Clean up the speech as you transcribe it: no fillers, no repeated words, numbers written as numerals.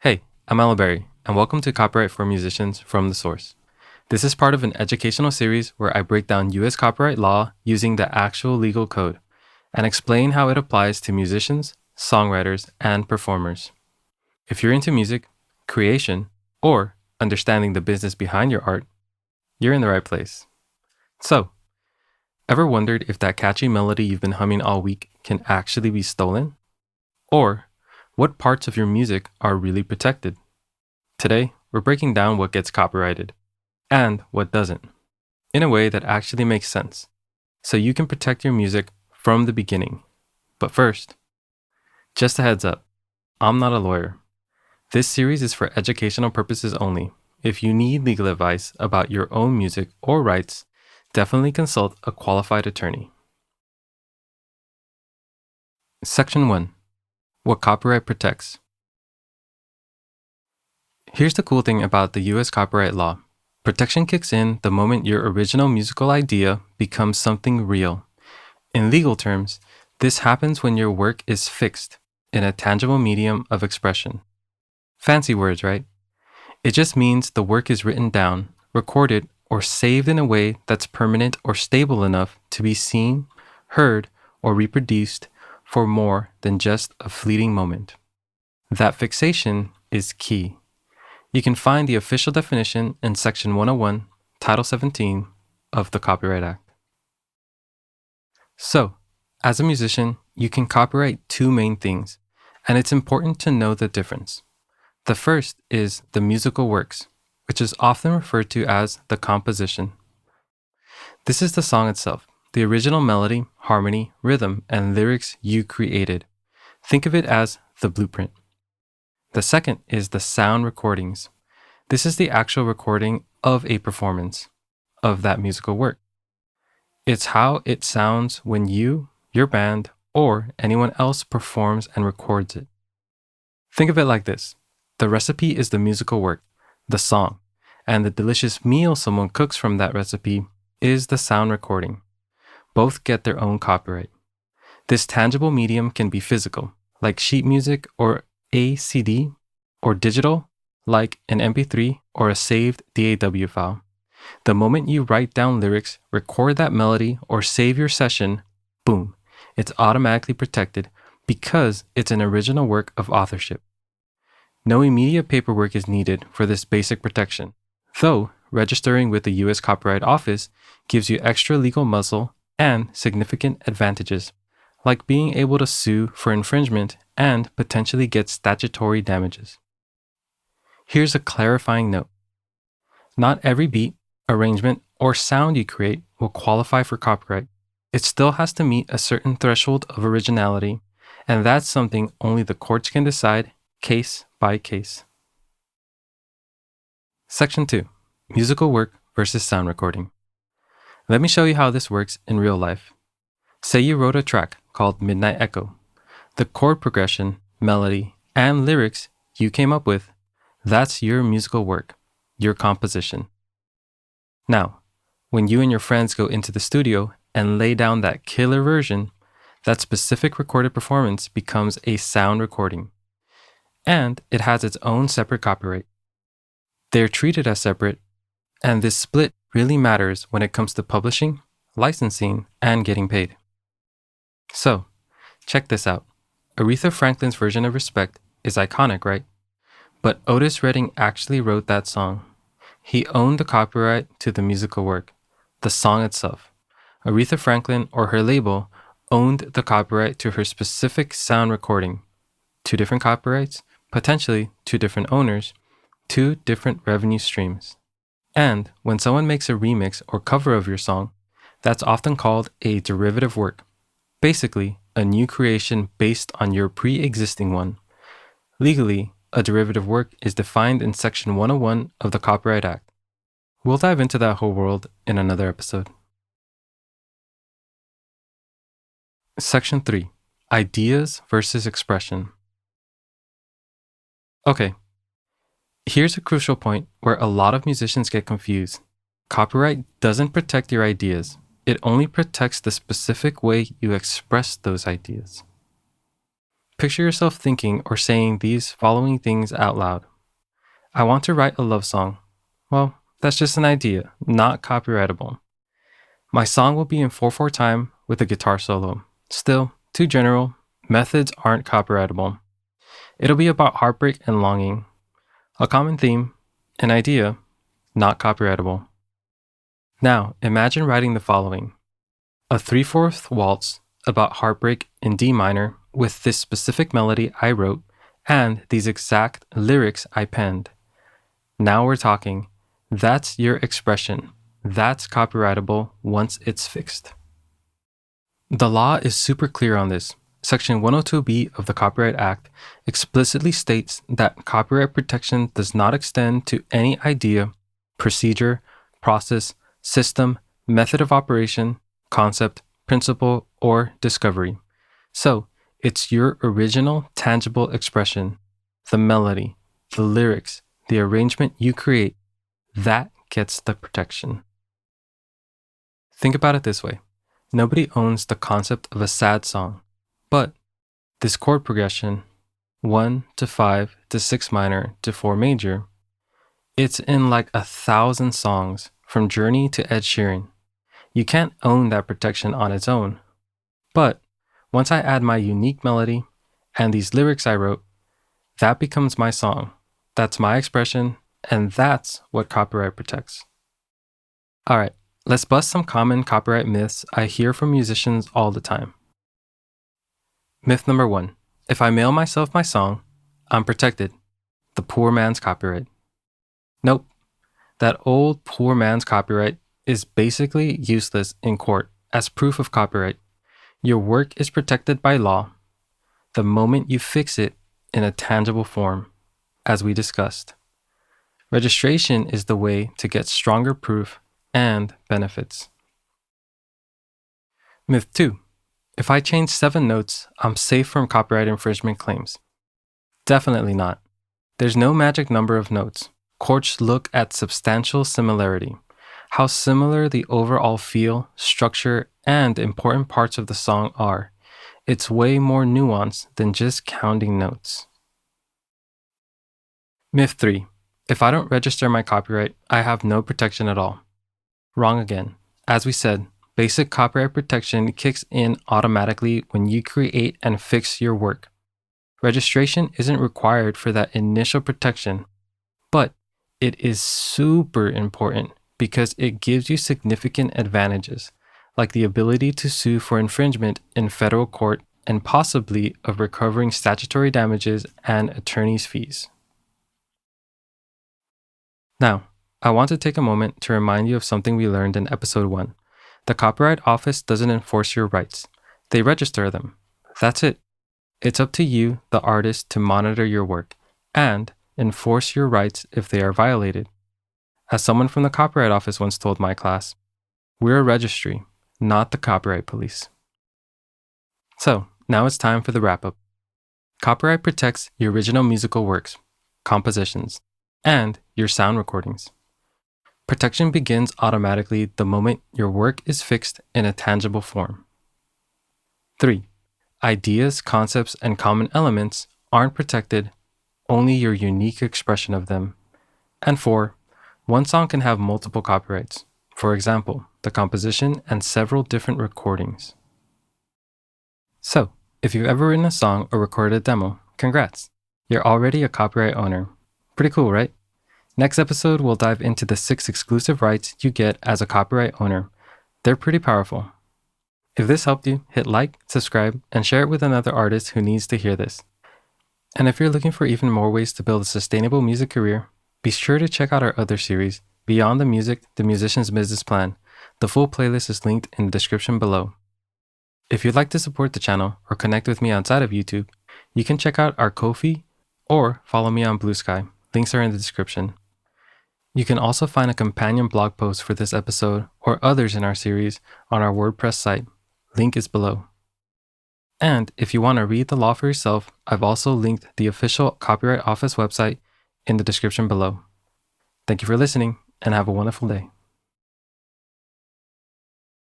Hey, I'm Aloberi, and welcome to Copyright for Musicians from the Source. This is part of an educational series where I break down U.S. copyright law using the actual legal code and explain how it applies to musicians, songwriters, and performers. If you're into music, creation, or understanding the business behind your art, you're in the right place. So, ever wondered if that catchy melody you've been humming all week can actually be stolen? Or what parts of your music are really protected? Today, we're breaking down what gets copyrighted and what doesn't, in a way that actually makes sense, so you can protect your music from the beginning. But first, just a heads up, I'm not a lawyer. This series is for educational purposes only. If you need legal advice about your own music or rights, definitely consult a qualified attorney. Section 1. What copyright protects. Here's the cool thing about the US copyright law. Protection kicks in the moment your original musical idea becomes something real. In legal terms, this happens when your work is fixed in a tangible medium of expression. Fancy words, right? It just means the work is written down, recorded, or saved in a way that's permanent or stable enough to be seen, heard, or reproduced for more than just a fleeting moment. That fixation is key. You can find the official definition in Section 101, Title 17 of the Copyright Act. So, as a musician, you can copyright two main things, and it's important to know the difference. The first is the musical works, which is often referred to as the composition. This is the song itself, the original melody, harmony, rhythm, and lyrics you created. Think of it as the blueprint. The second is the sound recordings. This is the actual recording of a performance of that musical work. It's how it sounds when you, your band, or anyone else performs and records it. Think of it like this. The recipe is the musical work, the song, and the delicious meal someone cooks from that recipe is the sound recording. Both get their own copyright. This tangible medium can be physical, like sheet music or a CD, or digital, like an MP3 or a saved DAW file. The moment you write down lyrics, record that melody, or save your session, boom, it's automatically protected because it's an original work of authorship. No immediate paperwork is needed for this basic protection, though registering with the U.S. Copyright Office gives you extra legal muscle and significant advantages, like being able to sue for infringement and potentially get statutory damages. Here's a clarifying note. Not every beat, arrangement, or sound you create will qualify for copyright. It still has to meet a certain threshold of originality, and that's something only the courts can decide case by case. Section 2. Musical work versus sound recording. Let me show you how this works in real life. Say you wrote a track called Midnight Echo. The chord progression, melody, and lyrics you came up with, that's your musical work, your composition. Now, when you and your friends go into the studio and lay down that killer version, that specific recorded performance becomes a sound recording, and it has its own separate copyright. They're treated as separate, and this split really matters when it comes to publishing, licensing, and getting paid. So, check this out. Aretha Franklin's version of Respect is iconic, right? But Otis Redding actually wrote that song. He owned the copyright to the musical work, the song itself. Aretha Franklin or her label owned the copyright to her specific sound recording. Two different copyrights, potentially two different owners, two different revenue streams. And when someone makes a remix or cover of your song, that's often called a derivative work. Basically, a new creation based on your pre-existing one. Legally, a derivative work is defined in Section 101 of the Copyright Act. We'll dive into that whole world in another episode. Section 3. Ideas versus expression. Okay, here's a crucial point where a lot of musicians get confused. Copyright doesn't protect your ideas. It only protects the specific way you express those ideas. Picture yourself thinking or saying these following things out loud. I want to write a love song. Well, that's just an idea, not copyrightable. My song will be in 4/4 time with a guitar solo. Still, too general, methods aren't copyrightable. It'll be about heartbreak and longing. A common theme, an idea, not copyrightable. Now, imagine writing the following. A 3/4 waltz about heartbreak in D minor with this specific melody I wrote and these exact lyrics I penned. Now we're talking. That's your expression. That's copyrightable once it's fixed. The law is super clear on this. Section 102B of the Copyright Act explicitly states that copyright protection does not extend to any idea, procedure, process, system, method of operation, concept, principle, or discovery. So, it's your original tangible expression, the melody, the lyrics, the arrangement you create, that gets the protection. Think about it this way. Nobody owns the concept of a sad song, but this chord progression, 1 to 5 to 6 minor to 4 major, it's in like 1,000 songs from Journey to Ed Sheeran. You can't own that protection on its own. But once I add my unique melody and these lyrics I wrote, that becomes my song. That's my expression, and that's what copyright protects. All right, let's bust some common copyright myths I hear from musicians all the time. Myth number 1. If I mail myself my song, I'm protected. The poor man's copyright. Nope. That old poor man's copyright is basically useless in court as proof of copyright. Your work is protected by law the moment you fix it in a tangible form, as we discussed. Registration is the way to get stronger proof and benefits. Myth 2. If I change 7 notes, I'm safe from copyright infringement claims. Definitely not. There's no magic number of notes. Courts look at substantial similarity, how similar the overall feel, structure, and important parts of the song are. It's way more nuanced than just counting notes. Myth 3. If I don't register my copyright, I have no protection at all. Wrong again. As we said, basic copyright protection kicks in automatically when you create and fix your work. Registration isn't required for that initial protection, but it is super important because it gives you significant advantages, like the ability to sue for infringement in federal court and possibly of recovering statutory damages and attorney's fees. Now, I want to take a moment to remind you of something we learned in episode 1. The Copyright Office doesn't enforce your rights. They register them. That's it. It's up to you, the artist, to monitor your work and enforce your rights if they are violated. As someone from the Copyright Office once told my class, we're a registry, not the copyright police. So, now it's time for the wrap-up. Copyright protects your original musical works, compositions, and your sound recordings. Protection begins automatically the moment your work is fixed in a tangible form. 3. Ideas, concepts, and common elements aren't protected, only your unique expression of them. And 4. One song can have multiple copyrights. For example, the composition and several different recordings. So, if you've ever written a song or recorded a demo, congrats! You're already a copyright owner. Pretty cool, right? Next episode, we'll dive into the 6 exclusive rights you get as a copyright owner. They're pretty powerful. If this helped you, hit like, subscribe, and share it with another artist who needs to hear this. And if you're looking for even more ways to build a sustainable music career, be sure to check out our other series, Beyond the Music, The Musician's Business Plan. The full playlist is linked in the description below. If you'd like to support the channel or connect with me outside of YouTube, you can check out our Ko-fi or follow me on Blue Sky. Links are in the description. You can also find a companion blog post for this episode or others in our series on our WordPress site. Link is below. And if you want to read the law for yourself, I've also linked the official Copyright Office website in the description below. Thank you for listening and have a wonderful day.